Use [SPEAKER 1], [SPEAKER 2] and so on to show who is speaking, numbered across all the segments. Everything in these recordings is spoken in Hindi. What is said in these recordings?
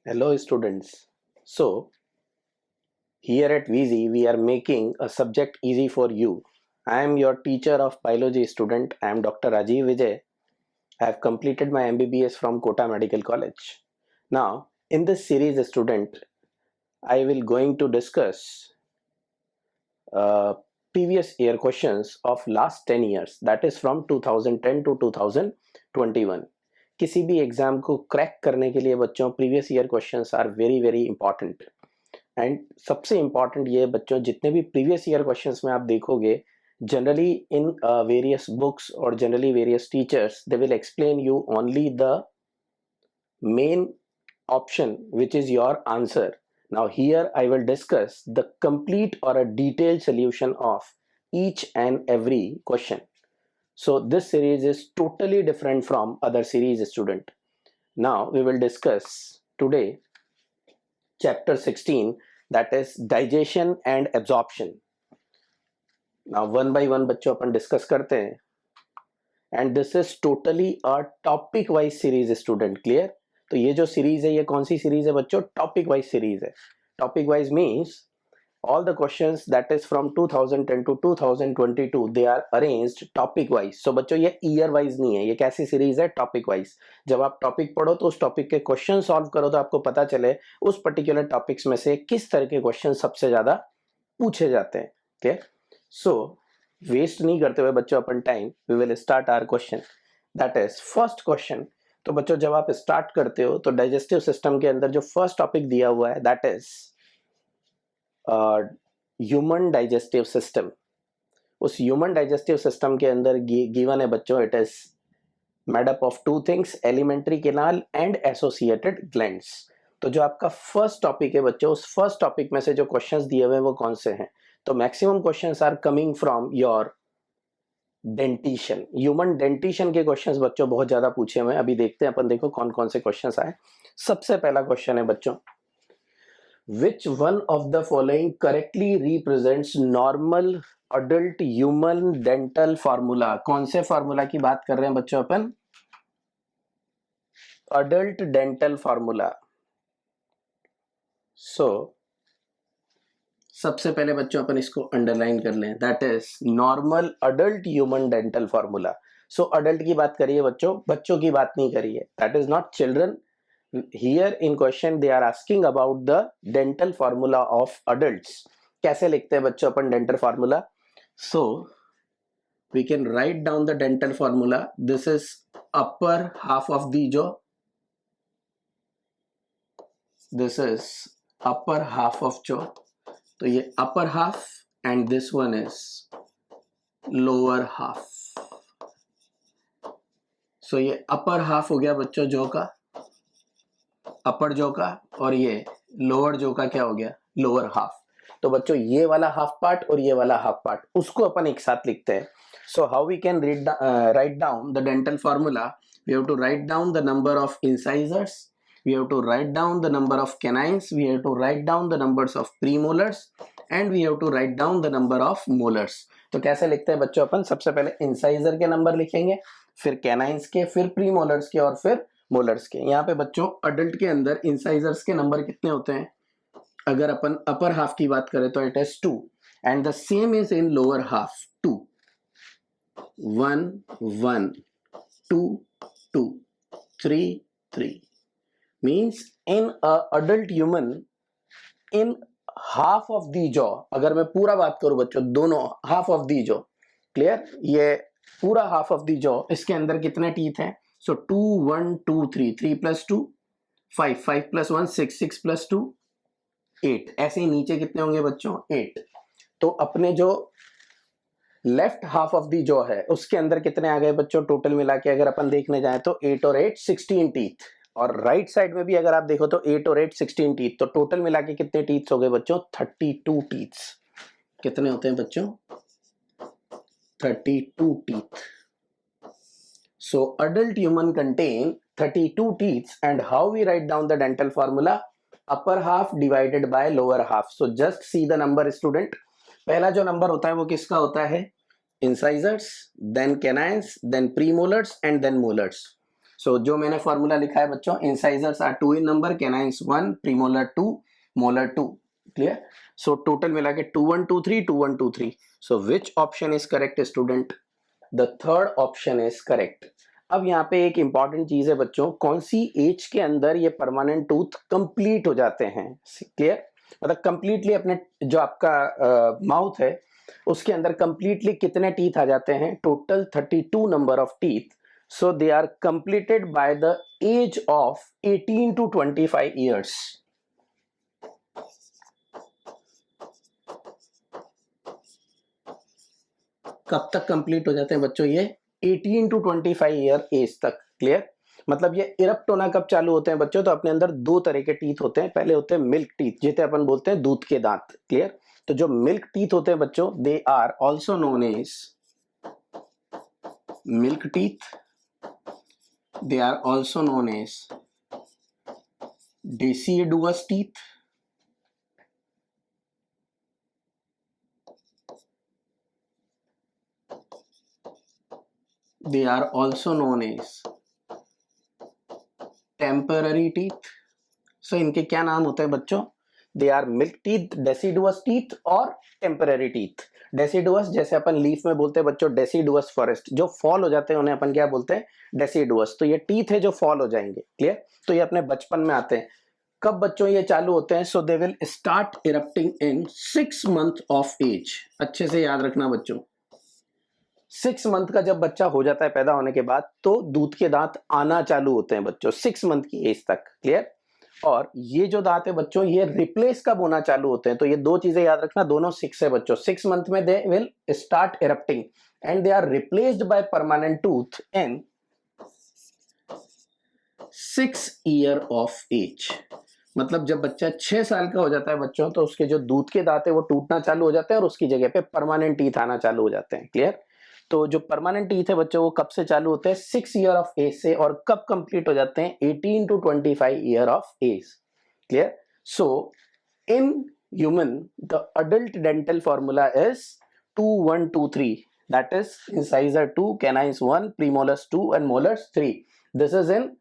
[SPEAKER 1] Hello students. So here at VZ we are making a subject easy for you. I am your teacher of biology student. I am Dr. Rajiv Vijay. I have completed my MBBS from Kota Medical College. Now in this series student I will going to discuss uh, previous year questions of last 10 years, that is from 2010 to 2021. किसी भी एग्जाम को क्रैक करने के लिए बच्चों previous year questions are very very important. And सबसे इंपॉर्टेंट ये बच्चों, जितने भी प्रीवियस ईयर क्वेश्चंस में आप देखोगे, जनरली इन वेरियस बुक्स और generally various teachers they will explain you only the main option which is your answer. Now here I will discuss the complete or a detailed solution of each and every question. So this series is totally different from other series student. Now we will discuss today chapter 16, that is digestion and absorption. Now one by one बच्चों अपन डिस्कस करते हैं. And this is totally a topic wise series student. Clear? तो ये जो सीरीज है ये कौन सी सीरीज है बच्चों? टॉपिक वाइज सीरीज है. Topic wise means all the questions that is from 2010 to 2022 they are arranged topic wise. so बच्चों ये ईयर वाइज नहीं है, ये कैसी सीरीज है? Topic wise. जब आप टॉपिक पढ़ो तो उस टॉपिक के क्वेश्चन सॉल्व करो तो आपको पता चले उस पर्टिकुलर टॉपिक्स में से किस तरह के क्वेश्चन सबसे ज्यादा पूछे जाते हैं. ठीक. सो वेस्ट नहीं करते हुए बच्चों अपन time, we will start our question. That is first question. तो बच्चों जब आप स्टार्ट करते हो तो डाइजेस्टिव सिस्टम के अंदर जो फर्स्ट टॉपिक दिया हुआ है that is human digestive system. उस ह्यूमन डाइजेस्टिव सिस्टम के अंदर गिवन है बच्चों, it is made up of two things, alimentary canal and associated glands. तो जो आपका फर्स्ट टॉपिक है बच्चों, उस फर्स्ट टॉपिक में से जो क्वेश्चंस दिए हुए हैं वो कौन से हैं? तो maximum questions are coming from your dentition. Human dentition के क्वेश्चंस बच्चों बहुत ज्यादा पूछे हुए हैं. अभी देखते हैं अपन, देखो कौन कौन से क्वेश्चंस आए. सबसे पहला क्वेश्चन है बच्चों, which one of the following correctly represents normal adult human dental formula. कौन से फार्मूला की बात कर रहे हैं बच्चों अपन? Adult dental formula. सो सबसे पहले बच्चों अपन इसको अंडरलाइन कर लें, that is normal adult human dental formula. So adult की बात करिए बच्चों, बच्चों की बात नहीं करिए. That is not children. Here in question they are asking about the dental formula of adults. कैसे लिखते हैं बच्चों अपन dental formula? So we can write down the dental formula. This is upper half of the jaw. This is upper half of jaw. तो ये upper half and this one is lower half. So ये अपर हाफ हो गया बच्चों जॉ का, अपर जॉ का, और ये लोअर जॉ का क्या हो गया? Lower half. तो बच्चों ये वाला हाफ पार्ट और ये वाला हाफ पार्ट, उसको अपन एक साथ लिखते हैं. So how we can write down the dental formula? We have to write down the number of incisors, we have to write down the number of canines, we have to write down the numbers of premolars and we have to write down the number of molars. तो कैसे लिखते हैं बच्चों अपन? सबसे पहले इंसाइजर के नंबर लिखेंगे, फिर कैनाइंस के, फिर प्रीमोलर्स के और फिर मोलर्स के. यहाँ पे बच्चों अडल्ट के अंदर इंसाइजर्स के नंबर कितने होते हैं? अगर अपन अपर हाफ की बात करें तो it is 2 and the same is in lower half. 2 1 1 2 2 3 3 means in a adult human in half of the jaw. अगर मैं पूरा बात करूं बच्चों, दोनों half of the jaw, clear? ये पूरा half of the jaw, इसके अंदर कितने टीथ हैं? सो 2 1 2 3 3 plus 2 5 5 plus 1 6 6 plus 2 8. ऐसे ही नीचे कितने होंगे बच्चों? 8. तो अपने जो left half of the jaw है उसके अंदर कितने आ गए बच्चों टोटल मिला के? अगर अपन देखने जाए तो 8 और 8 16 टीथ. और राइट साइड में भी अगर आप देखो तो 8 और 8 16 टीथ. तो टोटल मिला के कितने टीथ्स हो गए बच्चों? 32 टीथ्स. कितने होते हैं बच्चों? 32 teeth. So adult human contain 32 teeths and how we write down the dental formula? Upper half divided by lower half. So just see the number student. पहला जो नंबर होता है वो किसका होता है? Incisors, then canines, then premolars and then molars. So जो मैंने फॉर्मूला लिखा है बच्चों, incisors are 2 in number, canines 1, premolar 2, molar 2. Clear? So total मिला के 2123, 2123. So which option is correct student? The third option is correct. अब यहाँ पे एक इंपॉर्टेंट चीज है बच्चों, कौन सी एज के अंदर ये परमानेंट टूथ कंप्लीट हो जाते हैं? क्लियर? मतलब कंप्लीटली अपने जो आपका माउथ है उसके अंदर कंप्लीटली कितने टीथ आ जाते हैं? Total 32 number of teeth. So they are completed by the age of 18 to 25 years. कब तक कंप्लीट हो जाते हैं बच्चों ये? 18 to 25 ईयर एज तक. क्लियर? मतलब ये इरप्ट होना कब चालू होते हैं बच्चों? तो अपने अंदर दो तरह के टीथ होते हैं. पहले होते हैं मिल्क टीथ, जिसे अपन बोलते हैं दूध के दांत. क्लियर? तो जो मिल्क टीथ होते हैं बच्चों, they are also known as milk teeth. They are also known as deciduous teeth. They are also known as temporary teeth. So इनके क्या नाम होते हैं बच्चों? They are milk teeth, deciduous teeth और temporary teeth. Deciduous जैसे अपन लीफ में बोलते हैं बच्चों deciduous forest, जो फॉल हो जाते हैं उन्हें अपन क्या बोलते हैं? Deciduous. तो ये टीथ है जो फॉल हो जाएंगे. क्लियर? तो ये अपने बचपन में आते हैं. कब बच्चों ये चालू होते हैं? So they will start erupting in 6 month of age. अच्छे से याद रखना बच्चों, 6 मंथ का जब बच्चा हो जाता है पैदा होने के बाद, तो दूध के दांत आना चालू होते हैं बच्चों 6 मंथ की एज तक. क्लियर? और ये जो दांत है बच्चों, ये रिप्लेस कब होना चालू होते हैं? तो ये दो चीजें याद रखना, दोनों 6 है बच्चों. 6 मंथ में they will start erupting and they are replaced by permanent tooth in 6 year of age. मतलब जब बच्चा 6 साल का हो जाता है बच्चों, तो उसके जो दूध के दांत है वो टूटना चालू हो जाते हैं और उसकी जगह पे परमानेंट टीथ आना चालू हो जाते हैं. क्लियर? तो जो परमानेंट टीथ है बच्चों, वो कब से चालू होते हैं? 6 ईयर ऑफ एज से. और कब कंप्लीट हो जाते हैं? 18 to 25 year of age. Clear? So in human the adult dental formula is 2123. That is incisor 2, canines 1, premolars 2 and molars 3. This is in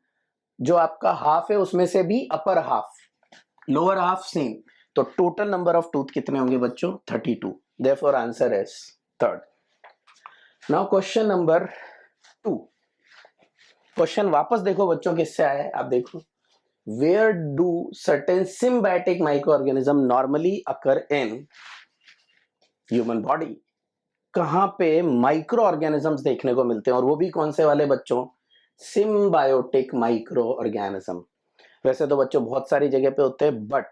[SPEAKER 1] जो आपका हाफ है उसमें से भी upper half, lower half same. तो टोटल नंबर ऑफ टूथ कितने होंगे बच्चों? 32. Therefore answer is third. Now question number 2. Question वापस देखो बच्चों किससे आया है, आप देखो. Where do certain symbiotic micro organism normally occur in human body? कहां पे माइक्रो ऑर्गेनिजम्स देखने को मिलते हैं, और वो भी कौन से वाले बच्चों? Symbiotic micro organism. वैसे तो बच्चों बहुत सारी जगह पे होते हैं, बट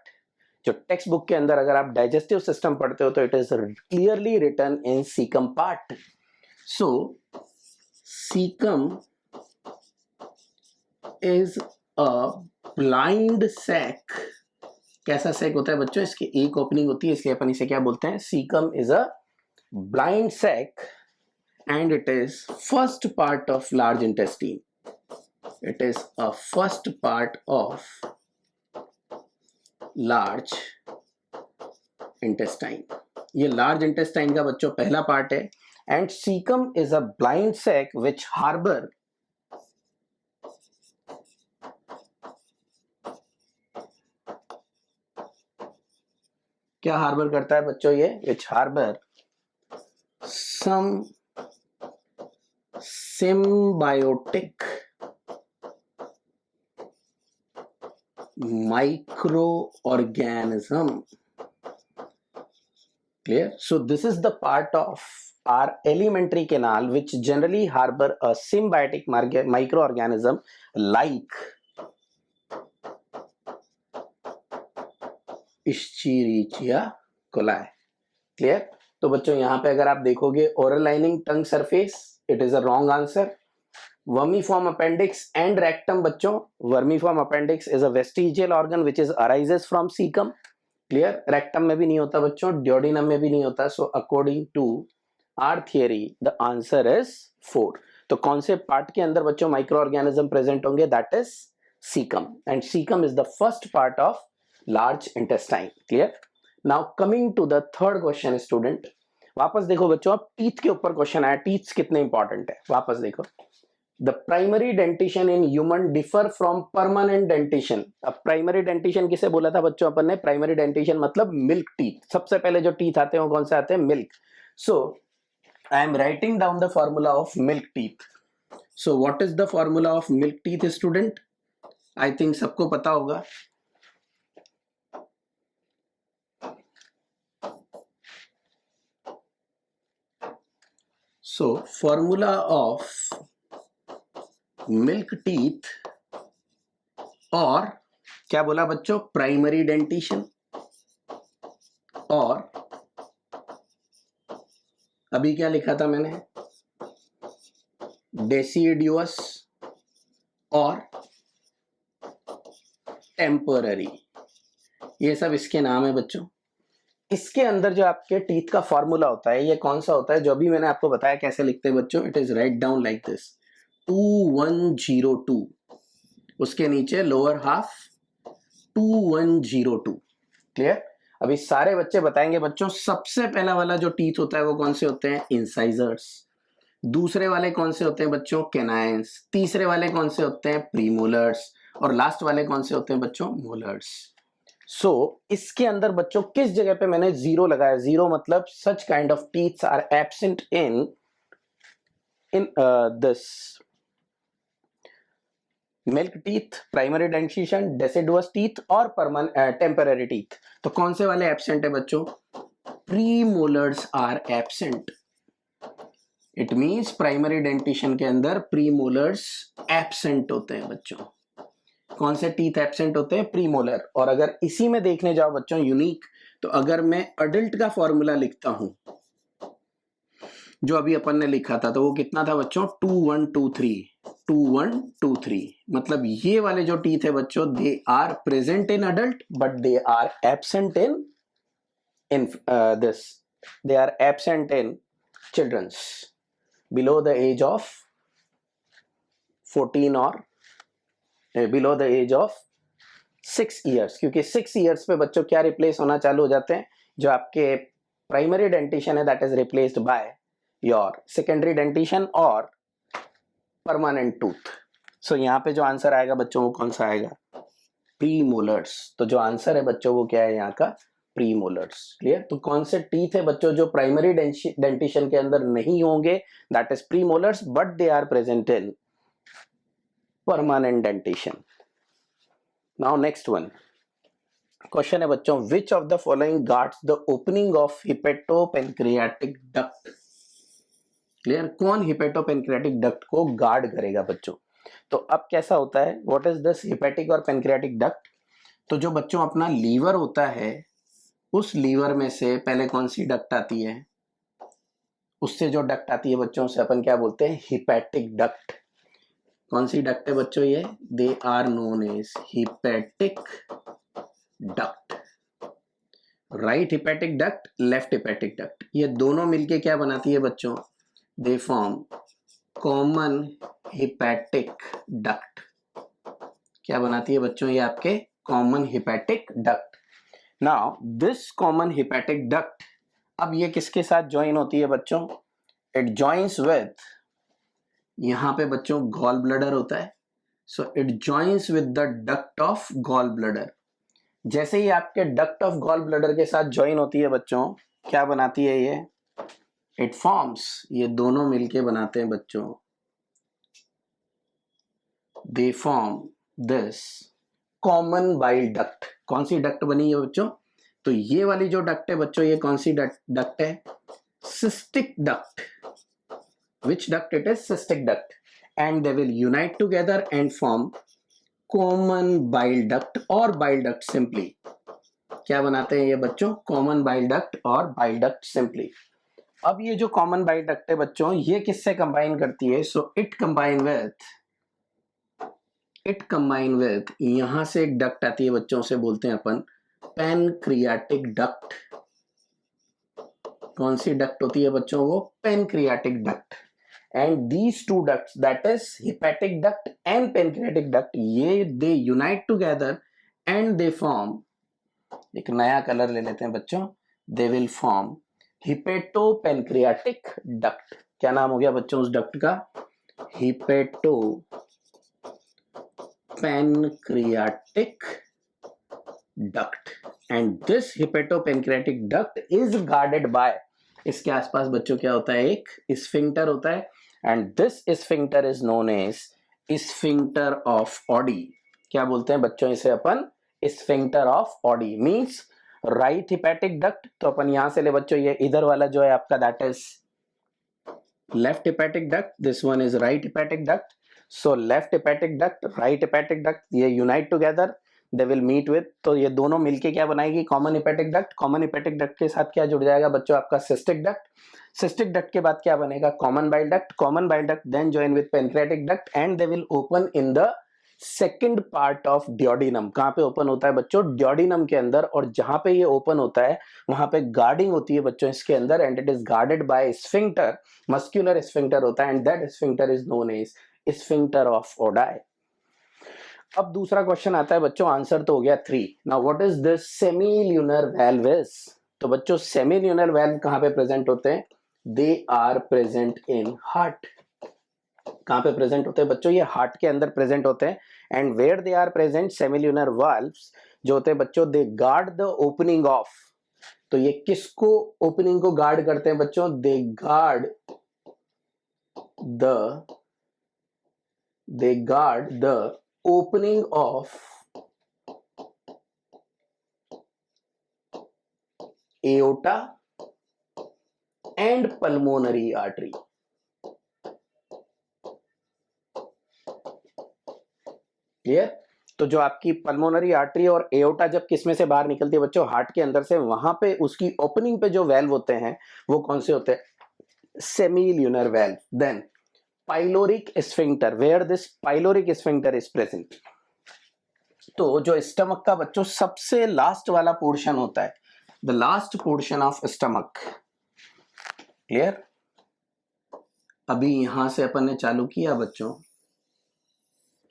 [SPEAKER 1] जो टेक्स्ट बुक के अंदर अगर आप डाइजेस्टिव सिस्टम पढ़ते हो तो it is clearly written in caecum part. So caecum is a blind sac. कैसा सैक होता है बच्चों? इसकी एक ओपनिंग होती है, इसलिए अपन इसे क्या बोलते हैं? Caecum is a blind sac and it is first part of large intestine. It is a first part of large intestine. ये large intestine का बच्चों पहला पार्ट है. And cecum is a blind sac which harbor क्या हार्बर करता है बच्चों? ये which harbor some symbiotic microorganism. Clear? So this is the part of our alimentary canal which generally harbor a symbiotic microorganism like Escherichia coli. Clear? तो बच्चों यहाँ पे अगर आप देखोगे oral lining, tongue surface, it is a wrong answer. Vermiform appendix and rectum बच्चों. Vermiform appendix is a vestigial organ which is arises from cecum. Clear? Rectum में भी नहीं होता बच्चों, duodenum में भी नहीं होता. So according to our theory, the answer is 4. तो कौन से पार्ट के अंदर बच्चों माइक्रो ऑर्गेनिज्म प्रेजेंट होंगे? That is caecum. And caecum is the first part of large intestine. Clear? Now coming to the third question student. वापस देखो बच्चों, अब टीथ के ऊपर क्वेश्चन आया. टीथ कितने इंपॉर्टेंट है वापस देखो. The primary dentition in human differ from permanent dentition. अब प्राइमरी डेंटिशन किसे बोला था बच्चों अपन ने? प्राइमरी डेंटिशन मतलब मिल्क टीथ। सबसे पहले जो टीथ आते हैं वो कौन से आते हैं? Milk. So I am writing down the formula of milk teeth. So what is the formula of milk teeth student? I think सबको पता होगा। So formula of milk teeth, और क्या बोला बच्चों? प्राइमरी डेंटिशन, और अभी क्या लिखा था मैंने? डेसिडियस और टेम्पररी। ये सब इसके नाम है बच्चों। इसके अंदर जो आपके टीथ का फॉर्मूला होता है ये कौन सा होता है? जो भी मैंने आपको बताया कैसे लिखते हैं बच्चों, it is write down like this 2102, उसके नीचे लोअर हाफ 2102। क्लियर? अभी सारे बच्चे बताएंगे बच्चों। सबसे पहला वाला जो टीथ होता है वो कौन से होते हैं? इंसाइजर्स। दूसरे वाले कौन से होते हैं बच्चों? कैनाइन्स। तीसरे वाले कौन से होते हैं? प्रीमोलर्स। और लास्ट वाले कौन से होते हैं बच्चों? मोलर्स। सो इसके अंदर बच्चों किस जगह पे मैंने जीरो लगाया? जीरो मतलब such kind of teeths are absent in this milk teeth, primary dentition, deciduous teeth और टेम्पररी टीथ। तो कौन से वाले एब्सेंट है बच्चों? Premolars are absent. It means primary dentition के अंदर प्रीमोलर्स एब्सेंट होते हैं बच्चों। कौन से टीथ एब्सेंट होते हैं? प्रीमोलर। और अगर इसी में देखने जाओ बच्चों यूनिक, तो अगर मैं अडल्ट का फॉर्मूला लिखता हूं जो अभी अपन ने लिखा था, तो वो कितना था बच्चों? 2123। मतलब ये वाले जो टीथ है बच्चों, they are present in adult but they are absent in this, they are absent in childrens below the age of 14 और below the age of 6 years. क्योंकि 6 ईयर्स पे बच्चों क्या रिप्लेस होना चालू हो जाते हैं? जो आपके प्राइमरी डेंटिशन है that is replaced by your secondary dentition और परमानेंट टूथ। सो यहाँ पे जो आंसर आएगा बच्चों वो कौन सा आएगा? प्रीमोलर्स। तो जो आंसर है बच्चों वो क्या है यहाँ का? प्रीमोलर्स। क्लियर? तो कौन से टीथ है बच्चों जो प्राइमरी डेंटिशन के अंदर नहीं होंगे? That is premolars but they are present in permanent dentition. Now next one question है बच्चों, which of the following guards the opening of hepatopancreatic duct? Clear? कौन हिपेटोपेनक्रियाटिक डक्ट को गार्ड करेगा बच्चों? तो अब कैसा होता है? व्हाट इज दिस हिपेटिक और पेनक्रियाटिक डक्ट? तो जो बच्चों अपना लीवर होता है, उस लीवर में से पहले कौन सी डक्ट आती है? उससे जो डक्ट आती है बच्चों से अपन क्या बोलते हैं? Hepatic duct. कौन सी डक्ट है बच्चों ये? They are known as hepatic duct. Right hepatic duct, left hepatic duct, ये दोनों मिलके क्या बनाती है बच्चों? They form common hepatic duct. क्या बनाती है बच्चों ये आपके? Common hepatic duct. Now this common hepatic duct, अब ये किसके साथ ज्वाइन होती है बच्चों? इट ज्वाइंस विथ, यहां पे बच्चों गॉल ब्लडर होता है, so it joins with the duct of gall bladder. जैसे ही आपके डक्ट ऑफ गॉल ब्लडर के साथ ज्वाइन होती है बच्चों, क्या बनाती है ये? इट फॉर्म्स, ये दोनों मिलके बनाते हैं बच्चों, they form this common bile duct. कौन सी डक्ट बनी है बच्चों? तो ये वाली जो डक्ट है बच्चों, ये कौन सी डक्ट है? Cystic duct. Which duct it is? Cystic duct. And they will unite together and form common bile duct और बाइल डक्ट सिंपली। क्या बनाते हैं ये बच्चों? कॉमन बाइल डक्ट और बाइल डक्ट सिंपली। अब ये जो कॉमन बाइल डक्ट है बच्चों, ये किससे कंबाइन करती है? सो इट कंबाइन विथ, यहां से एक डक्ट आती है बच्चों, से बोलते हैं अपन पेनक्रियाटिक डक्ट। कौन सी डक्ट होती है बच्चों? वो pancreatic duct. And these two ducts, that is hepatic duct and pancreatic duct, ये they unite together and they form, एक नया कलर ले लेते हैं बच्चों, they will form hepatopancreatic duct. क्या नाम हो गया बच्चों उस डक्ट का? hepatopancreatic duct, and this hepatopancreatic duct is guarded by, इसके आसपास बच्चों क्या होता है, एक स्फिंक्टर होता है, and this sphincter is known as sphincter of Oddi. क्या बोलते हैं बच्चों इसे अपन, sphincter of Oddi, means right hepatic duct. तो अपन यहां से ले बच्चों, ये इधर वाला जो है आपका that is left hepatic duct, this one is right hepatic duct. So left hepatic duct, right hepatic duct, ये unite together, they will meet with, तो ये दोनों मिलके क्या बनाएगी, common hepatic duct. common hepatic duct के साथ क्या जुड़ जाएगा बच्चों, आपका cystic duct. cystic duct के बाद क्या बनेगा, common bile duct. common bile duct then join with pancreatic duct and they will open in the second part of duodenum. कहां पे ओपन होता है बच्चों, डियोडिनम के अंदर, और जहां पे ये ओपन होता है वहां पे गार्डिंग होती है बच्चों इसके अंदर, and it is guarded by sphincter, muscular sphincter होता है, and that sphincter is known as sphincter of Oddi. अब दूसरा क्वेश्चन आता है बच्चों, आंसर तो हो गया 3. Now what is this semilunar valve is. तो बच्चों सेमील्यूनर वाल्व कहां पे प्रेजेंट होते हैं, they are present in heart. कहां पे प्रेजेंट होते हैं बच्चों, ये हार्ट के अंदर प्रेजेंट होते हैं. And where they are present, semilunar valves जो होते हैं बच्चों, they guard the opening of. तो ये किसको, ओपनिंग को गार्ड करते हैं बच्चों, they guard the opening of aorta and pulmonary artery. Clear. तो जो आपकी पल्मोनरी आर्टरी और एओर्टा जब किसमें से बाहर निकलती है बच्चों, हार्ट के अंदर से, वहां पे उसकी ओपनिंग पे जो वेल्व होते हैं वो कौन से होते हैं, semilunar valve. Then pyloric sphincter, where this pyloric sphincter is present. तो जो स्टमक का बच्चों सबसे लास्ट वाला पोर्शन होता है, the last portion of stomach. Clear. अभी यहां से अपन ने चालू किया बच्चों,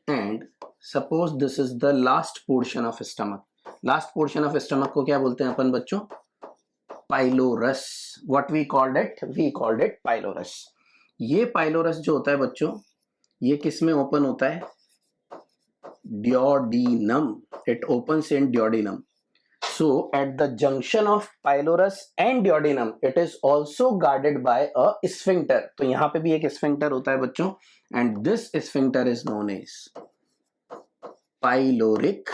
[SPEAKER 1] and suppose this is the last portion of stomach. Last portion of stomach को क्या बोलते हैं अपन बच्चों, pylorus. What we called it pylorus. ये पाइलोरस जो होता है बच्चों, ये किस में ओपन होता है, duodenum. It opens in duodenum. So at the junction of pylorus and duodenum, it is also guarded by a sphincter. तो यहां पे भी एक स्फिंक्टर होता है बच्चों, and this sphincter is known as pyloric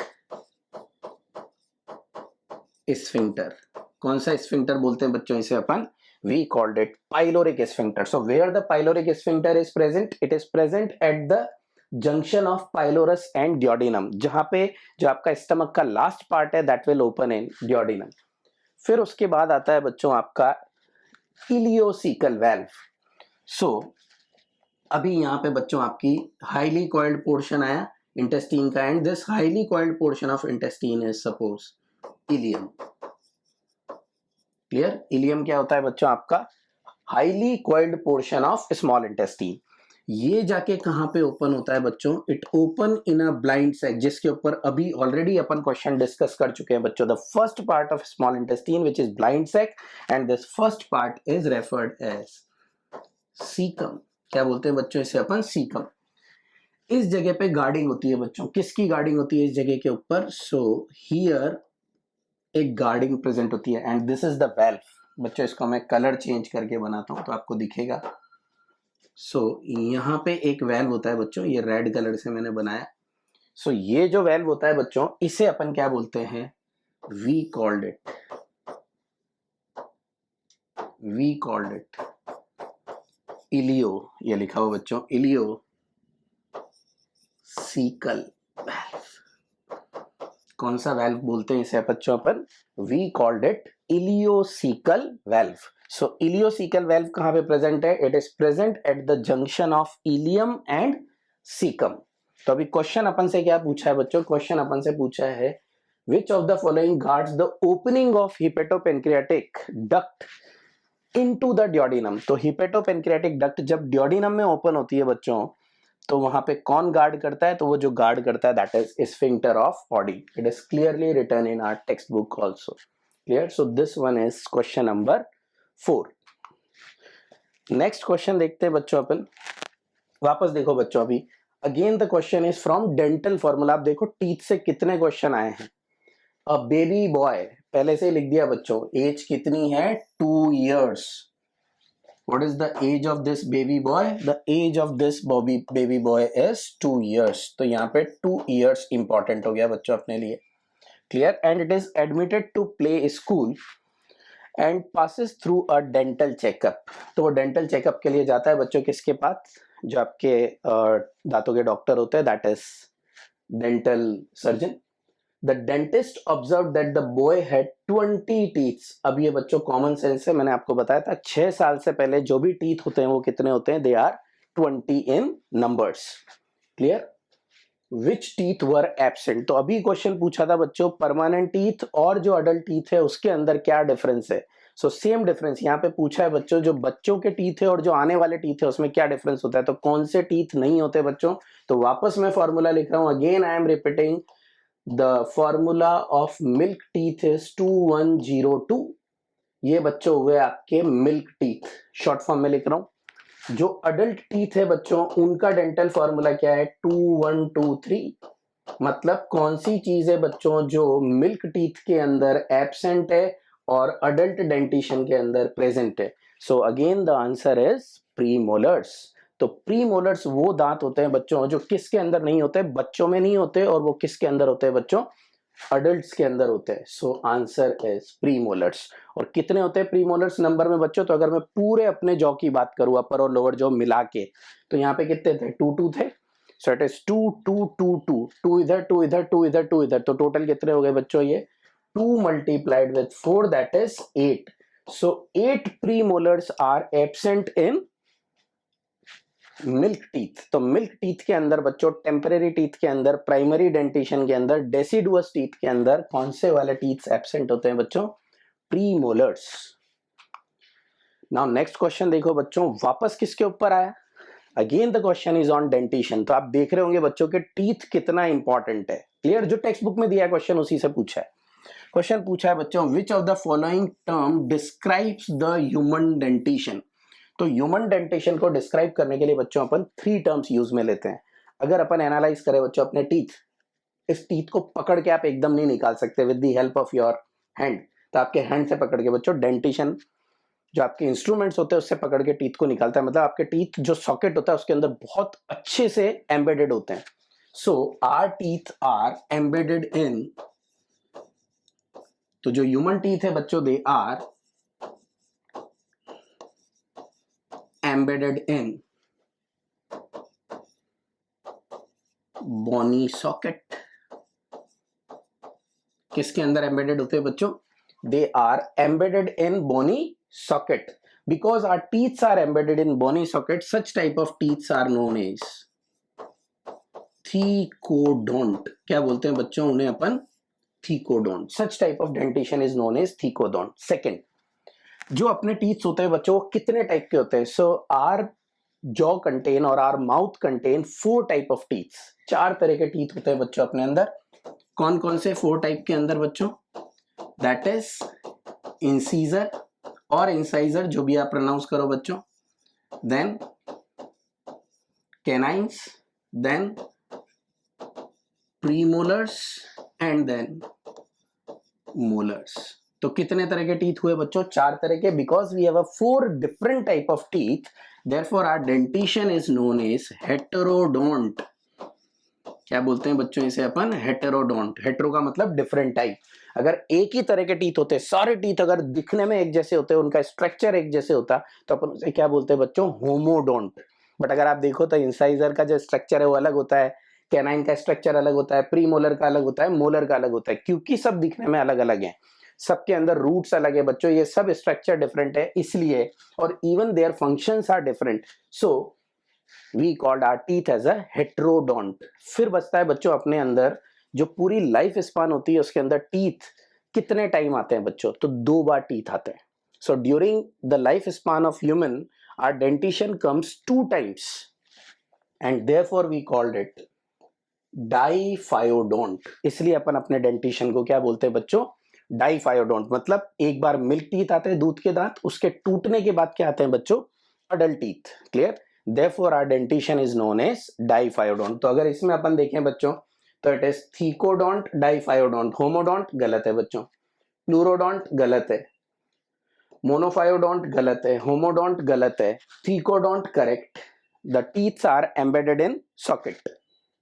[SPEAKER 1] sphincter. कौन सा स्फिंक्टर बोलते हैं बच्चों इसे अपन, we called it pyloric sphincter. So where the pyloric sphincter is present, it is present at the junction of pylorus and duodenum, जहां पे जो आपका स्टमक का लास्ट पार्ट है that will open in duodenum. फिर उसके बाद आता है बच्चों आपका इलियोसिकल वाल्व. सो अभी यहां पे बच्चों आपकी हाईली कॉइल्ड पोर्शन आया इंटेस्टीन का, and this highly coiled portion of intestine is suppose ileum. Clear. Ileum क्या होता है बच्चों, आपका highly coiled portion of small intestine. ये जाके कहां पे ओपन होता है बच्चों, it open in a blind sac, जिसके ऊपर अभी ऑलरेडी अपन क्वेश्चन डिस्कस कर चुके हैं बच्चों. The first part of small intestine which is blind sac, and this first part is referred as caecum. क्या बोलते हैं बच्चों इसे अपन, सीकम. इस जगह पे गार्डिंग होती है बच्चों, किसकी गार्डिंग होती है इस जगह के ऊपर, सो हियर एक गार्डिंग प्रेजेंट होती है, and this is the valve. बच्चों इसको मैं कलर चेंज करके बनाता हूं तो आपको दिखेगा. सो यहाँ पे एक वेल्व होता है बच्चों, ये रेड कलर से मैंने बनाया. सो ये जो वेल्व होता है बच्चों, इसे अपन क्या बोलते हैं, वी कॉल्ड इट इलियो. ये लिखा हुआ बच्चों इलियो सीकल वेल्व. कौन सा वेल्व बोलते हैं इसे बच्चों अपन, we called it ileocaecal valve. So ileocaecal valve कहां पे प्रेजेंट है, it is present at the junction of ileum and caecum. तो अभी क्वेश्चन अपन से क्या पूछा है बच्चों, क्वेश्चन अपन से पूछा है which of the following guards the opening of hepatopancreatic duct into the duodenum. तो हिपेटोपेंक्रियाटिक डक्ट जब डियोडिनम में ओपन होती है बच्चों, तो वहां पे कौन गार्ड करता है, तो वो जो गार्ड करता है that is sphincter of Oddi. It is clearly written in our text book also. Clear. So this one is question number 4. Next question देखते हैं बच्चों अपन. वापस देखो बच्चों, अभी again the question is from dental formula. आप देखो टीथ से कितने क्वेश्चन आए हैं। अ बेबी बॉय, पहले से ही लिख दिया बच्चों, एज कितनी है, 2 years। What is the age of this baby boy? The age of this baby boy is 2 years। तो यहाँ पे 2 years इंपॉर्टेंट हो गया बच्चों अपने लिए। Clear. And it is admitted to play school and passes through a dental checkup. तो वो डेंटल चेकअप के लिए जाता है बच्चों किसके पास, जो आपके दांतों के डॉक्टर होते हैं, that is dental surgeon. The dentist observe that the boy had 20 teeth. अब ये बच्चों कॉमन सेंस है, मैंने आपको बताया था 6 साल से पहले जो भी टीथ होते हैं वो कितने होते हैं, they are 20 in numbers. Clear. Which teeth were absent. तो अभी क्वेश्चन पूछा था बच्चों परमानेंट टीथ और जो अडल्ट टीथ है उसके अंदर क्या डिफरेंस है। सो सेम डिफरेंस यहाँ पे पूछा है बच्चों, जो बच्चों के टीथ है और जो आने वाले टीथ है उसमें क्या डिफरेंस होता है। तो कौन से टीथ नहीं होते बच्चों, तो वापस मैं फॉर्मूला लिख रहा हूं, again I am repeating the formula of milk teeth is 2102। ये बच्चों हुए आपके मिल्क टीथ, शॉर्ट फॉर्म में लिख रहा हूं। जो अडल्ट टीथ है बच्चों उनका डेंटल फॉर्मूला क्या है, 2123। मतलब कौन सी चीज है बच्चों जो मिल्क टीथ के अंदर एब्सेंट है और अडल्ट डेंटिशन के अंदर प्रेजेंट है। So again the answer is premolars. तो प्रीमोलर्स वो दांत होते हैं बच्चों जो किसके अंदर नहीं होते, बच्चों में नहीं होते, और वो किसके अंदर होते हैं बच्चों, अडल्ट्स के अंदर होते हैं। So answer is premolars. और कितने होते हैं प्रीमोलर्स नंबर में बच्चों, तो अगर मैं पूरे अपने जॉ की बात करूं, अपर और लोअर जॉ मिला के, तो यहाँ पे कितने थे, 2 थे। सो इट इज 2 2 2 2 2 इधर 2 इधर 2 इधर 2 इधर, तो टोटल कितने हो गए बच्चों, ये 2 multiplied with 4 that is 8। So 8 premolars are absent in milk teeth. तो मिल्क टीथ के अंदर बच्चों, टेम्परेरी टीथ के अंदर, प्राइमरी डेंटिशन के अंदर, डेसिडुअस टीथ के अंदर कौन से वाले टीथ एब्सेंट होते हैं बच्चों, प्रीमोलर्स। नाउ नेक्स्ट क्वेश्चन देखो बच्चों, वापस किसके ऊपर आया, again the question is on dentition. तो आप देख रहे होंगे बच्चों के टीथ कितना इंपॉर्टेंट है। क्लियर। जो टेक्स्ट बुक में दिया है क्वेश्चन उसी से पूछा है। क्वेश्चन पूछा है बच्चों, which of the following term describes the human dentition. तो ह्यूमन डेंटिशन को डिस्क्राइब करने के लिए बच्चों अपन 3 टर्म्स यूज में लेते हैं। अगर अपन एनालाइज करें बच्चों अपने टीथ, इस टीथ को पकड़ के आप एकदम नहीं निकाल सकते with the help of your hand. तो आपके हैंड से पकड़ के बच्चों डेंटिशन जो आपके इंस्ट्रूमेंट्स होते हैं उससे पकड़ के टीथ को निकालता है। मतलब आपके टीथ जो सॉकेट होता है उसके अंदर बहुत अच्छे से एम्बेडेड होते हैं। So our teeth are embedded in, तो जो ह्यूमन टीथ है बच्चों they are embedded in bony socket. किसके अंदर एम्बेडेड होते हैं बच्चों, they are embedded in bony socket। Because our teeth are embedded in bony socket, such type of teeth are known as thecodont। क्या बोलते हैं बच्चों उन्हें अपन, thecodont। such type of dentition is known as thecodont। Second, जो अपने टीथ होते हैं बच्चों कितने टाइप के होते हैं, सो आर जॉ कंटेन और are mouth contain 4 type of teeth. 4 तरह के टीथ होते हैं बच्चों अपने अंदर। कौन कौन से 4 टाइप के अंदर बच्चों, दैट इज इंसीजर और इंसाइजर, जो भी आप प्रोनाउंस करो बच्चों, then canines, then premolars and then molars. तो कितने तरह के टीथ हुए बच्चों, 4 तरह के। Because we have a 4 different type of teeth, therefore our dentition is known as heterodont. क्या बोलते हैं बच्चों इसे अपन, हेटेरोडोंट। हेटेरो का मतलब डिफरेंट टाइप। अगर एक ही तरह के टीथ होते, सारे टीथ अगर दिखने में एक जैसे होते, उनका स्ट्रक्चर एक जैसे होता, तो अपन उसे क्या बोलते हैं बच्चों, होमोडोंट। बट अगर आप देखो तो इंसाइजर का जो स्ट्रक्चर है वो अलग होता है, कैनाइन का स्ट्रक्चर अलग होता है, प्रीमोलर का अलग होता है, मोलर का अलग होता है, क्योंकि सब दिखने में अलग अलग है, सबके अंदर रूट्स अलग है बच्चों, ये सब स्ट्रक्चर डिफरेंट है इसलिए, और even their functions are different. So we called our teeth as a heterodont. फिर बचता है बच्चों अपने अंदर जो पूरी लाइफ स्पान होती है उसके अंदर टीथ कितने टाइम आते हैं बच्चों, तो 2 बार टीथ आते हैं। So during the life span of human our dentition comes 2 times and therefore we called it diphyodont. इसलिए अपन अपने डेंटिशन को क्या बोलते हैं बच्चों, डाइफायोडोंट। मतलब एक बार मिल्क टीथ आते हैं दूध के दांत, उसके टूटने के बाद क्या आते हैं बच्चों, adult teeth. Clear. therefore our dentition is known as diphyodont. तो अगर इसमें अपन देखें बच्चों तो it is thecodont diphyodont. Homodont गलत है बच्चों, प्लूरोडोंट गलत है, मोनोफायोडोंट गलत है, होमोडोंट गलत है, thecodont correct. The teeths are embedded in socket.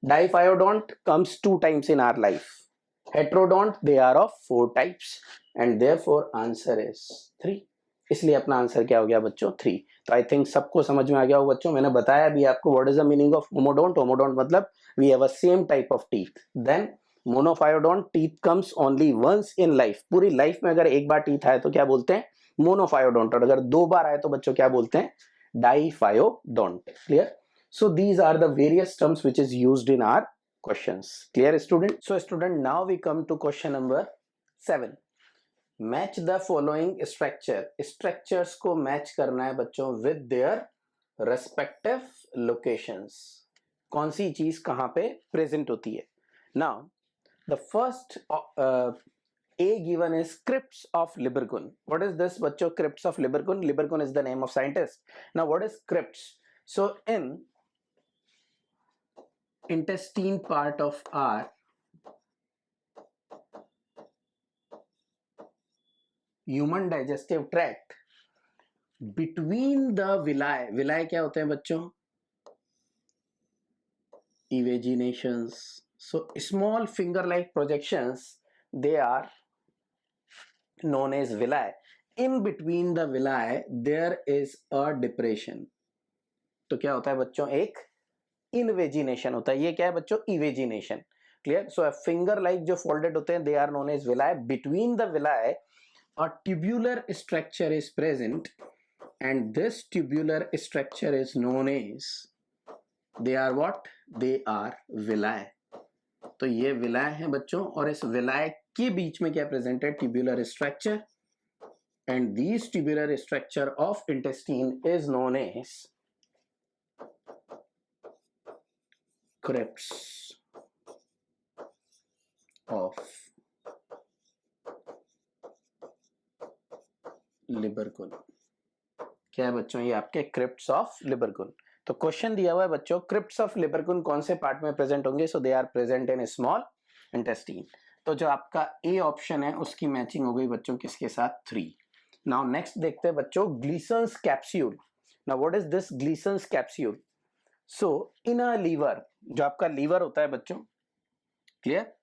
[SPEAKER 1] Diphyodont comes 2 times in our life. Heterodont they are of 4 types and therefore answer is 3। इसलिए अपना आंसर क्या हो गया बच्चों 3। तो आई थिंक सबको समझ में आ गया हो बच्चों। मैंने बताया भी आपको what is the meaning of homodont. Homodont मतलब we have a same type of teeth. Then monophyodont teeth comes only once in life. पूरी लाइफ में अगर एक बार टीथ आए तो क्या बोलते हैं मोनोफायोडोंट, और अगर 2 बार आए तो बच्चों क्या बोलते हैं diphyodont. Clear? So these are the various terms which is used in our questions. Clear student? So student, now we come to question number 7. Match the following structure. Structures को match करना है बच्चों with their respective locations. कौन सी चीज कहाँ पे present होती है? Now the first A given is crypts of Libercun. What is this बच्चों? Crypts of Libercun. Libercun is the name of scientist. Now what is crypts? So in intestine part of our human digestive tract, between the villi, villi क्या होते हैं बच्चों? Evaginations. So small finger like projections, they are known as villi. In between the villi there is a depression. तो क्या होता है बच्चों? एक इनवेजिनेशन होता है। ये क्या है बच्चों? Evagination. Clear? So finger like जो फोल्डेड होते हैं they are known as villi. Between the villi a tubular structure is present and this tubular structure is known as, they are what? They are villi. तो ये विलाय है बच्चों, और इस विलाय के बीच में क्या प्रेजेंट है? Tubular structure. And this tubular structure of intestine is known as crypts of Lieberkuhn. क्या है बच्चों? ये आपके क्रिप्ट्स ऑफ लिबरकुन। तो क्वेश्चन दिया हुआ है बच्चों क्रिप्ट्स ऑफ लिबरकुन कौन से पार्ट में प्रेजेंट होंगे? So they are present in small intestine. तो जो आपका ए ऑप्शन है उसकी मैचिंग हो गई बच्चों किसके साथ? 3। नाउ नेक्स्ट देखते हैं बच्चों Glisson's capsule. Now what is this Glisson's capsule? So in a liver, जो आपका लीवर होता है बच्चों, क्लियर?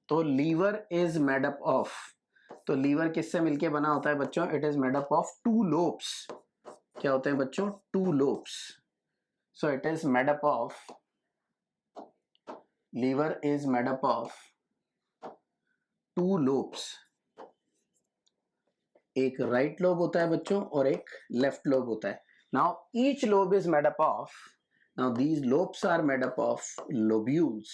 [SPEAKER 1] तो liver is made up of, तो लीवर किससे मिलके बना होता है बच्चों? It is made up of 2 lobes. क्या होते हैं बच्चों? 2 lobes. So it is made up of, liver is made up of 2 lobes. एक राइट लोब होता है बच्चों और एक लेफ्ट लोब होता है। Now each lobe is made up of, now these lobes are made up of lobules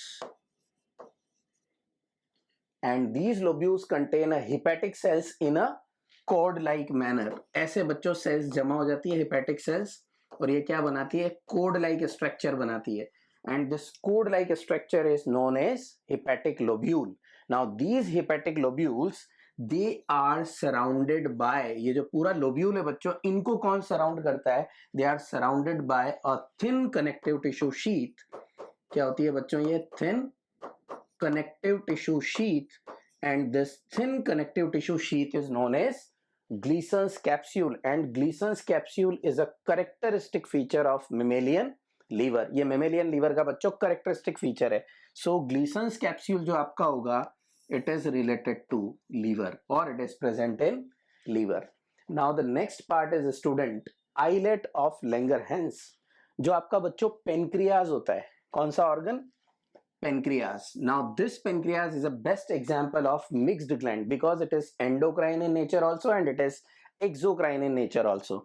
[SPEAKER 1] and these lobules contain a hepatic cells in a cord like manner. ऐसे बच्चों सेल्स जमा हो जाती है हेपेटिक सेल्स, और ये क्या बनाती है? कोड लाइक स्ट्रक्चर बनाती है। and this cord like structure is known as hepatic lobule. now these hepatic lobules they are surrounded by, ये जो पूरा लोब्यूल है बच्चों इनको कौन सराउंड करता है? they are surrounded by a thin connective tissue sheath. क्या होती है बच्चों? ये thin connective tissue sheath, and this thin connective tissue sheath is known as Gleason's capsule, and Gleason's capsule is a characteristic feature of mammalian liver. ये mammalian liver का बच्चों characteristic feature है। so Gleason's capsule जो आपका होगा it is related to liver or it is present in liver. now the next part is student islet of Langerhans, जो आपका बच्चों पेनक्रियाज होता है। कौन सा organ? pancreas. Now this pancreas is a best example of mixed gland because it is endocrine in nature also and it is exocrine in nature also.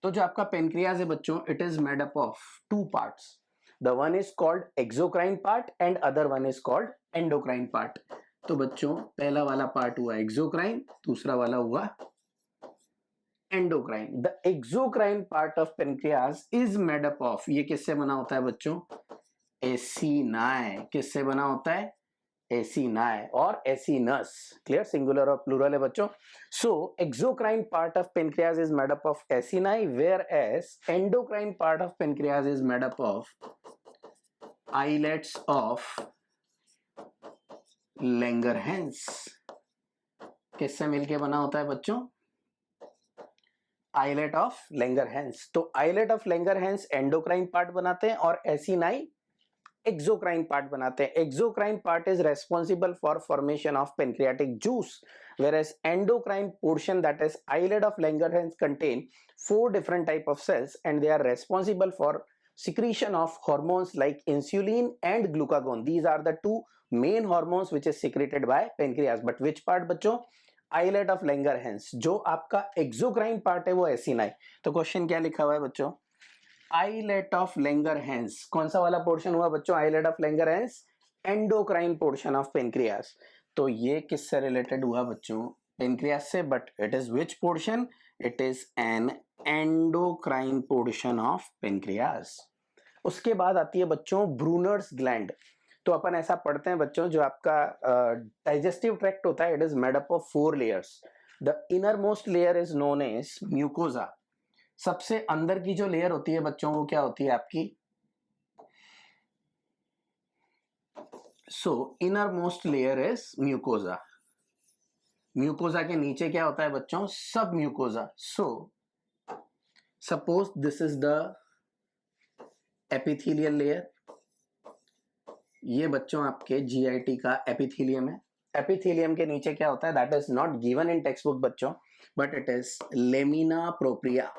[SPEAKER 1] तो जो आपका pancreas है बच्चों it is made up of 2 parts. The one is called exocrine part and other one is called endocrine part. तो बच्चों पहला वाला part हुआ exocrine, दूसरा वाला हुआ endocrine. The exocrine part of pancreas is made up of, ये किससे बना होता है बच्चों? एसिनाई। किससे बना होता है? acini or acinus. Clear? Singular or plural है बच्चों. So exocrine part of pancreas is made up of acini, whereas endocrine part of pancreas is made up of islets of Langerhans. किससे मिलके बना होता है बच्चों? Islet of Langerhans. तो islet of Langerhans endocrine part बनाते हैं और एसिनाई एक्सोक्राइन पार्ट बनाते हैं. Exocrine part is responsible for formation of pancreatic juice, whereas endocrine portion, that is islet of Langerhans, contain 4 different type of cells and they are responsible for secretion of hormones like insulin and glucagon. These are the two main hormones which is secreted by pancreas. But which part बच्चों? Islet of Langerhans. जो आपका एक्सोक्राइन पार्ट है वो एसिनाई. तो क्वेश्चन क्या लिखा हुआ है बच्चों? Islet of Langerhans. कौन सा वाला पोर्शन हुआ बच्चों? Islet of Langerhans, endocrine portion of pancreas. तो ये किससे रिलेटेड हुआ बच्चों? पेनक्रियास से. But it is which portion? It is an endocrine portion of pancreas. उसके बाद आती है बच्चों ब्रूनर्स ग्लैंड. तो अपन ऐसा पढ़ते हैं बच्चों, जो आपका डाइजेस्टिव ट्रैक्ट होता है, it is made up of 4 layers. The inner most layer is known as mucosa. सबसे अंदर की जो लेयर होती है बच्चों वो क्या होती है आपकी? सो inner most layer is mucosa. Mucosa के नीचे क्या होता है बच्चों? सब mucosa. So suppose this is the epithelial layer. ये बच्चों आपके जीआईटी का एपिथेलियम है. एपिथेलियम के नीचे क्या होता है? That is not given in text book बच्चों, but it is lamina propria.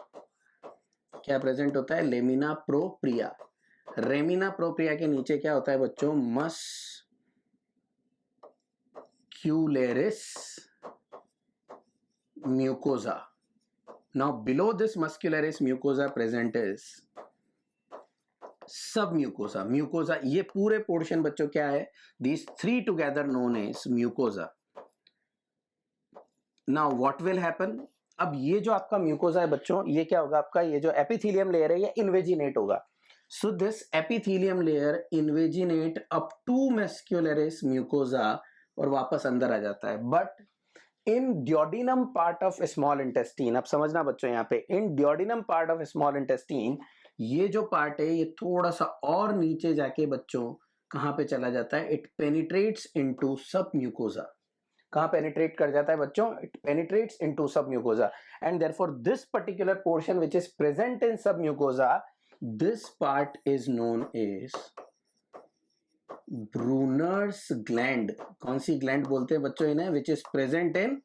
[SPEAKER 1] क्या प्रेजेंट होता है? Lamina propria. रेमिना प्रोप्रिया के नीचे क्या होता है बच्चों? Muscularis mucosa. Now below this muscularis mucosa present is submucosa. Mucosa ये पूरे पोर्शन बच्चों क्या है? These 3 together known as mucosa. Now what will happen? अब ये जो आपका म्यूकोजा है बच्चों, ये क्या होगा आपका? ये जो एपिथेलियम लेयर है ये इन्वेजिनेट होगा. So this epithelium layer invaginate up to muscularis mucosa और वापस अंदर आ जाता है. But in duodenum part of small intestine, अब समझना बच्चों यहां पे, in duodenum part of small intestine ये जो पार्ट है ये थोड़ा सा और नीचे जाके बच्चों कहां पे चला जाता है? It penetrates into submucosa. कहां पेनिट्रेट कर जाता है बच्चों? It penetrates into submucosa. And therefore this particular portion which is present in submucosa, this part is known as Brunner's gland. कौन सी ग्लैंड बोलते हैं बच्चों इन्हें? Which is present in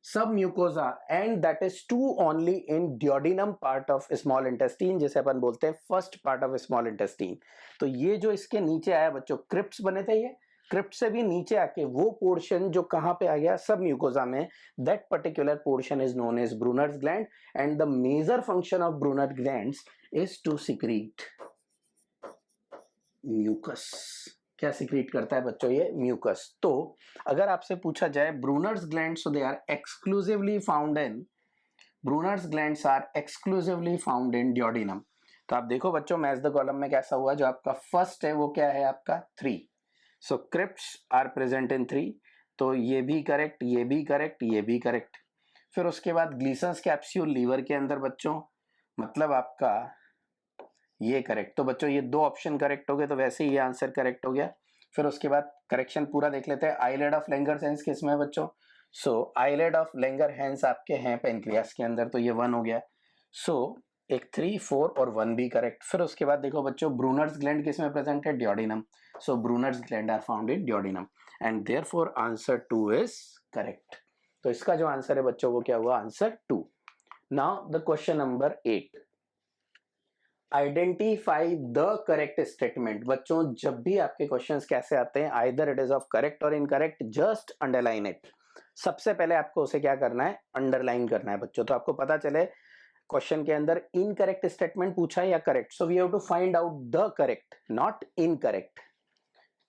[SPEAKER 1] submucosa and that is too only in duodenum part of small intestine, जिसे अपन बोलते हैं first part of small intestine. तो ये जो इसके नीचे आया बच्चों, क्रिप्ट्स बने थे, ये क्रिप्ट से भी नीचे आके वो पोर्शन जो कहां पे आ गया? सब म्यूकोजा में. That particular portion is known as Brunner's gland and the major function of Brunner glands is to secrete mucus. क्या सिक्रीट करता है बच्चों? ये म्यूकस. तो अगर आपसे पूछा जाए Brunner's gland, so they are exclusively found in, Brunner's glands are exclusively found in duodenum. तो आप देखो बच्चों मैच द कॉलम में कैसा हुआ. जो आपका फर्स्ट है वो क्या है आपका? 3. सो क्रिप्ट्स आर प्रेजेंट इन 3. तो ये भी करेक्ट, ये भी करेक्ट, ये भी करेक्ट. फिर उसके बाद ग्लीसंस कैप्सूल लीवर के अंदर बच्चों, मतलब आपका ये करेक्ट. तो बच्चों ये 2 ऑप्शन करेक्ट हो गए, तो वैसे ही ये आंसर करेक्ट हो गया. फिर उसके बाद करेक्शन पूरा देख लेते हैं. आइलेट ऑफ लैंगरहैंस किस में है बच्चों? सो आइलेट ऑफ लैंगरहैंस आपके हैं पेनक्रियास के अंदर, तो ये 1 हो गया. सो एक 3, 4 और 1 भी करेक्ट. फिर उसके बाद देखो बच्चों ब्रूनर्स ग्लैंड किस में प्रेजेंट है? Duodenum. So Brunner's gland are found in duodenum and therefore answer 2 is correct. तो इसका जो आंसर है बच्चों वो क्या हुआ? Answer 2. Now the question number 8, identify the correct statement. बच्चों जब भी आपके क्वेश्चंस कैसे आते हैं, either it is of correct और इनकरेक्ट, जस्ट अंडरलाइन इट. सबसे पहले आपको उसे क्या करना है? अंडरलाइन करना है बच्चों. तो आपको पता चले क्वेश्चन के अंदर इनकरेक्ट स्टेटमेंट पूछा है या correct. So we have to find out the correct, not incorrect.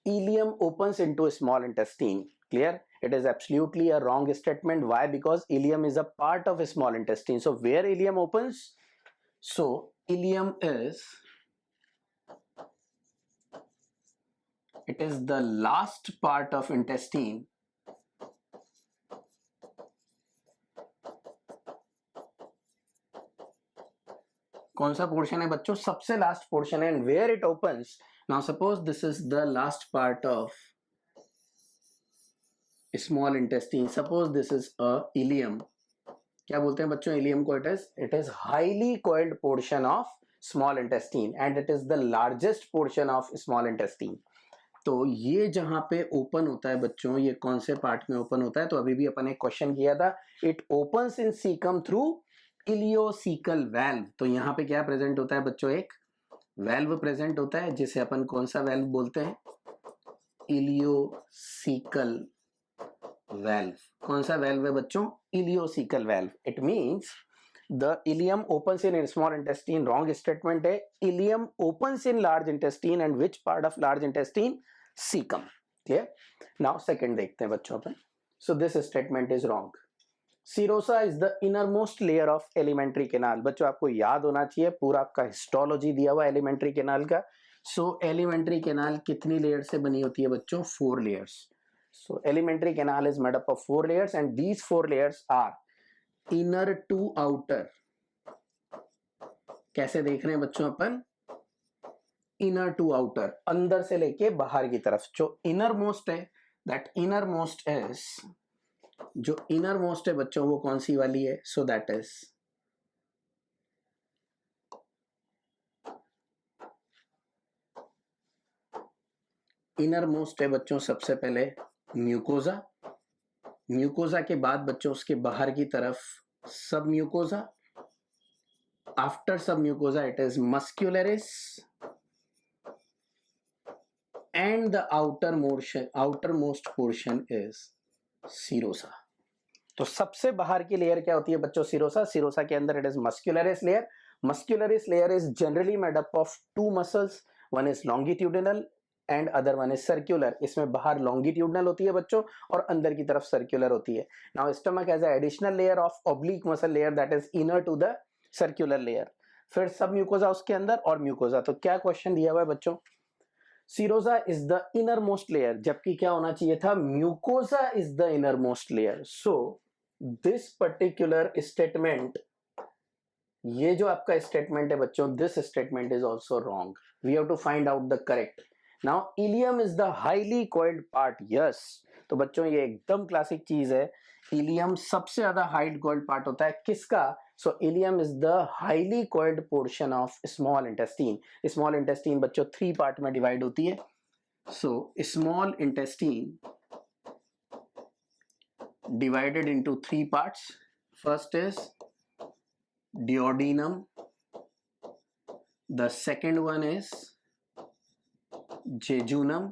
[SPEAKER 1] Ileum opens into small intestine. Clear? It is absolutely a wrong statement. Why? Because ileum is a part of a small intestine. So where ileum opens? So ileum is It is the last part of intestine कौन सा पोर्शन है बच्चों? सबसे लास्ट पोर्शन है. And where it opens, now suppose this is the last part of small intestine. Suppose this is a ileum. क्या बोलते हैं बच्चों इलियम को? It is highly coiled portion of small intestine and it is the largest portion of small intestine. तो ये जहां पे ओपन होता है बच्चों, ये कौन से पार्ट में ओपन होता है? तो अभी भी अपन एक क्वेश्चन किया था, it opens in caecum through ileocaecal valve. तो यहाँ पे क्या प्रेजेंट होता है बच्चों? एक वेल्व प्रेजेंट होता है जिसे अपन कौन सा वेल्व बोलते हैं? Ileocaecal valve. कौन सा वेल्व है बच्चों? Ileocaecal valve. It means the ileum opens in small intestine. Wrong statement है. Ileum opens in large intestine. And which part of large intestine? Caecum. Clear? Now second देखते हैं बच्चों अपन. So this statement is wrong. Serosa is the innermost layer of alimentary canal. बच्चों आपको याद होना चाहिए पूरा आपका हिस्टोलॉजी दिया हुआ एलिमेंट्री कैनाल का. सो एलिमेंट्री कैनाल कितनी लेयर से बनी होती है बच्चों? 4 layers. So alimentary canal is made up of 4 layers and these 4 layers are inner to outer. कैसे देख रहे हैं बच्चों अपन? इनर टू आउटर, अंदर से लेके बाहर की तरफ. जो इनर मोस्ट है, दैट इनर मोस्ट इज, जो इनर मोस्ट है बच्चों वो कौन सी वाली है? So that is inner most है बच्चों सबसे पहले म्यूकोजा. म्यूकोजा के बाद बच्चों उसके बाहर की तरफ सब म्यूकोजा. आफ्टर सब mucosa it is muscularis and the outer most portion is serosa. तो सबसे बाहर की लेयर क्या होती है बच्चों? सीरोसा. सीरोसा के अंदर it is muscularis layer. Muscularis layer is generally made up of 2 muscles. One is longitudinal and other one is circular. इसमें बाहर लॉन्गिट्यूडिनल होती है बच्चों और अंदर की तरफ सर्क्यूलर होती है. Now stomach has a additional layer of oblique muscle layer that is inner to the circular layer. फिर सब म्यूकोजा उसके अंदर और म्यूकोजा. तो क्या क्वेश्चन दिया हुआ है बच्चों? Serosa is the inner most layer, जबकि क्या होना चाहिए था? Mucosa is the inner most layer. So this particular statement, ये जो आपका स्टेटमेंट है बच्चों, this statement is also wrong. We have to find out the correct. Now ileum is the highly coiled part. Yes. तो बच्चों ये एकदम क्लासिक चीज है. इलियम सबसे ज्यादा हाईली कॉइल्ड पार्ट होता है. किसका? So ileum is the highly coiled portion of small intestine. Small intestine बच्चों 3 पार्ट में डिवाइड होती है. So small intestine divided into 3 parts. First is duodenum, the second one is jejunum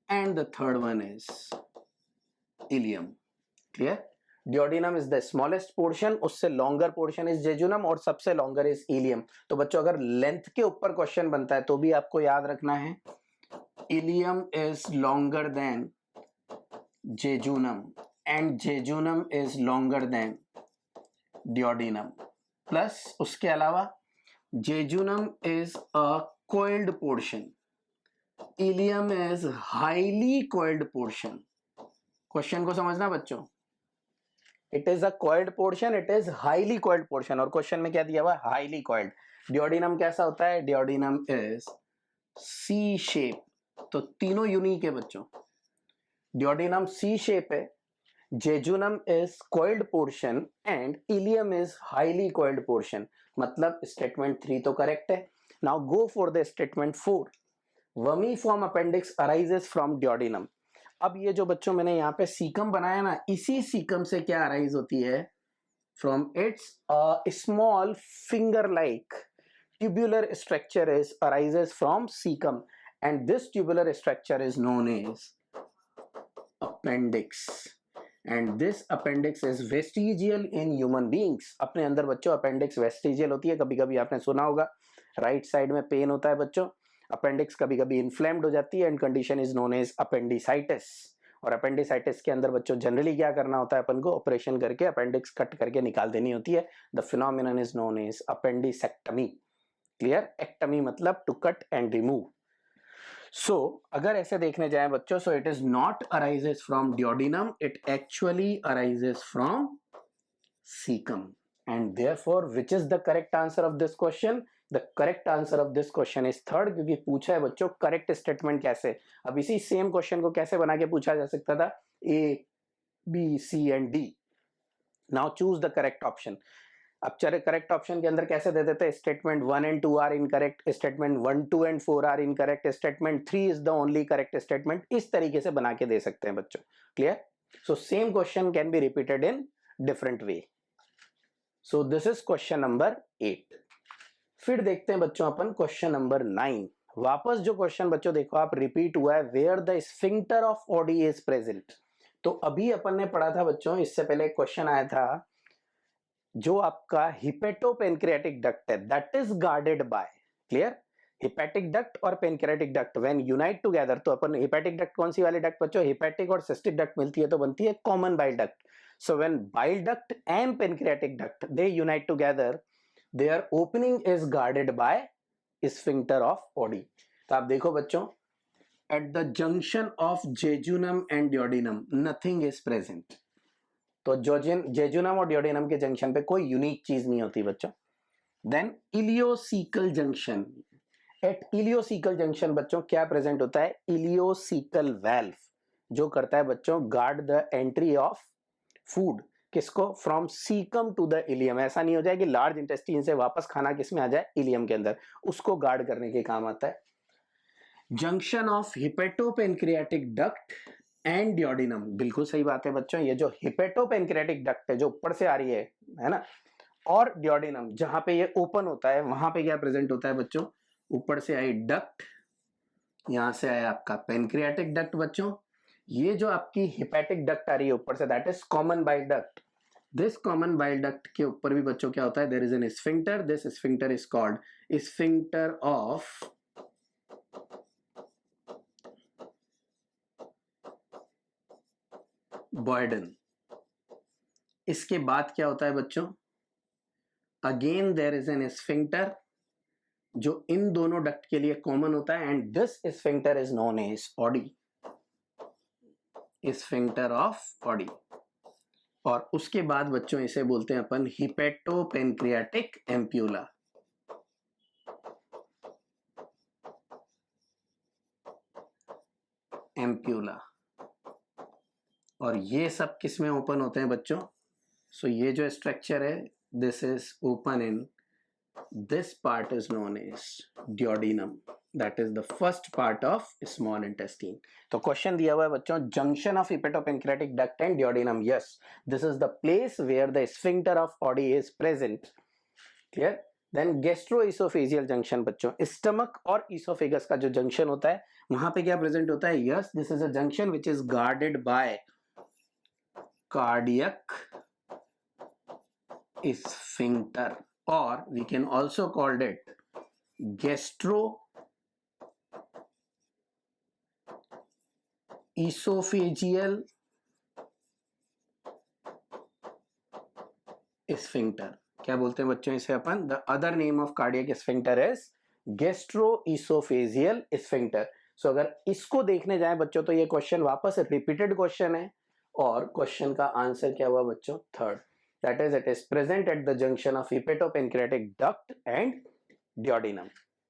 [SPEAKER 1] and the third one is ileum. Clear? Duodenum is the smallest portion, उससे longer portion is jejunum और सबसे longer is ileum. तो बच्चों अगर लेंथ के ऊपर क्वेश्चन बनता है तो भी आपको याद रखना है ileum is longer than jejunum and jejunum is longer than duodenum. Plus उसके अलावा jejunum is a coiled portion, ileum is highly coiled portion. Question को समझना बच्चों. It is a coiled portion, it is highly coiled portion. और क्वेश्चन में क्या दिया हुआ है? highly coiled. duodenum कैसा होता है? duodenum is C shape. तो तीनों यूनिक है बच्चों. duodenum C shape है, jejunum is coiled portion and ileum is highly coiled portion. मतलब statement 3 तो correct है. Now go for the statement 4. Vermiform appendix arises from duodenum. अब ये जो बच्चों मैंने यहाँ पे सीकम बनाया ना, इसी सीकम से क्या अराइज होती है? From its small finger-like tubular structure arises from cecum, and this tubular structure is known as appendix. And this appendix is vestigial in human beings. अपने अंदर बच्चों appendix vestigial होती है. कभी कभी आपने सुना होगा राइट साइड में पेन होता है बच्चों. अपेंडिक्स कभी कभी इन्फ्लेम्ड हो जाती है and condition is known as appendicitis. और अपेंडिसाइटिस के अंदर बच्चों जनरली क्या करना होता है? अपन को ऑपरेशन करके अपेंडिक्स कट करके निकाल देनी होती है. The phenomenon is known as appendicectomy. Clear? Ectomy मतलब to cut and remove. So अगर ऐसे देखने जाए बच्चों, so it is not arises from duodenum, it actually arises from caecum, and therefore which is the correct answer of this question? The correct answer of this question is third, क्योंकि पूछा है बच्चों करेक्ट स्टेटमेंट कैसे। अब इसी सेम क्वेश्चन को कैसे बना के पूछा जा सकता था, A B C and D. Now choose the correct option. अब चले करेक्ट ऑप्शन के अंदर कैसे दे देते हैं, statement 1 and 2 are incorrect, statement 1 2 and 4 are incorrect, statement 3 is the only correct statement. इस तरीके से बना के दे सकते हैं बच्चों। Clear? So same question can be repeated in different way. So this is question number 8। फिर देखते हैं बच्चों अपन क्वेश्चन नंबर 9। वापस जो क्वेश्चन बच्चों देखो आप रिपीट हुआ है, where the sphincter of Oddi is present. तो अभी अपन ने पढ़ा था बच्चों, इससे पहले क्वेश्चन आया था, जो आपका हिपेटोपेनक्रियाटिक डक्ट है that is guarded by, clear, hepatic duct और pancreatic duct when unite together. तो अपन हिपैटिक डक्ट कौन सी वाली डक्ट बच्चों, हिपैटिक और सिस्टिक डक्ट मिलती है तो बनती है common bile duct. So when bile duct and pancreatic duct they unite together, their opening is guarded by sphincter of Oddi. तो आप देखो बच्चों, at the junction of jejunum and duodenum nothing is present. तो जेजुनम और डियोडिनम के जंक्शन पे कोई यूनिक चीज नहीं होती बच्चों। Then ileocecal junction, at ileocecal junction बच्चों क्या प्रेजेंट होता है, इलियोसिकल वेल्व, जो करता है बच्चों guard the entry of food, किसको, from caecum to the ileum. ऐसा नहीं हो जाए कि लार्ज इंटेस्टाइन से वापस खाना किस में आ जाए, इलियम के अंदर, उसको गार्ड करने के काम आता है। Junction of hepatopancreatic duct and duodenum, बिल्कुल सही बात है बच्चों, ये जो हिपेटोपेनक्रियाटिक डक्ट है जो ऊपर से आ रही है ना, और डियोडिनम जहां पे ये ओपन होता है वहां पे क्या प्रेजेंट होता है बच्चों, ऊपर से आई डक्ट, यहां से आया आपका पेनक्रियाटिक डक्ट बच्चों, ये जो आपकी हिपैटिक डक्ट आ रही है ऊपर से that is common bile duct. This common bile duct के ऊपर भी बच्चों क्या होता है, there is an sphincter, this sphincter is called sphincter of Boyden. इसके बाद क्या होता है बच्चों, again there is an sphincter जो इन दोनों डक्ट के लिए कॉमन होता है, and this sphincter is known as Oddi, sphincter of Oddi. और उसके बाद बच्चों इसे बोलते हैं अपन हिपेटोपेनक्रियाटिक एम्प्यूला। एम्प्यूला, और ये सब किस में ओपन होते हैं बच्चों, सो ये जो स्ट्रक्चर है this is open in, this part is known as duodenum, that is the first part of small intestine। तो क्वेश्चन दिया हुआ है बच्चों, junction of hepatopancreatic duct and duodenum, yes, this is the place where the sphincter of Oddi is present, clear। then gastroesophageal junction बच्चों, stomach और esophagus का जो junction होता है वहां पे क्या प्रेजेंट होता है, yes, this is a junction which is guarded by cardiac sphincter, or we can also call it gastroesophageal sphincter। क्या बोलते हैं बच्चों इसे अपन, the other name of cardiac sphincter is gastroesophageal sphincter. So अगर इसको देखने जाएं बच्चों तो ये क्वेश्चन वापस रिपीटेड क्वेश्चन है, और क्वेश्चन का आंसर क्या हुआ बच्चों, third, that is it is present at the junction of hepatopancreatic duct and duodenum।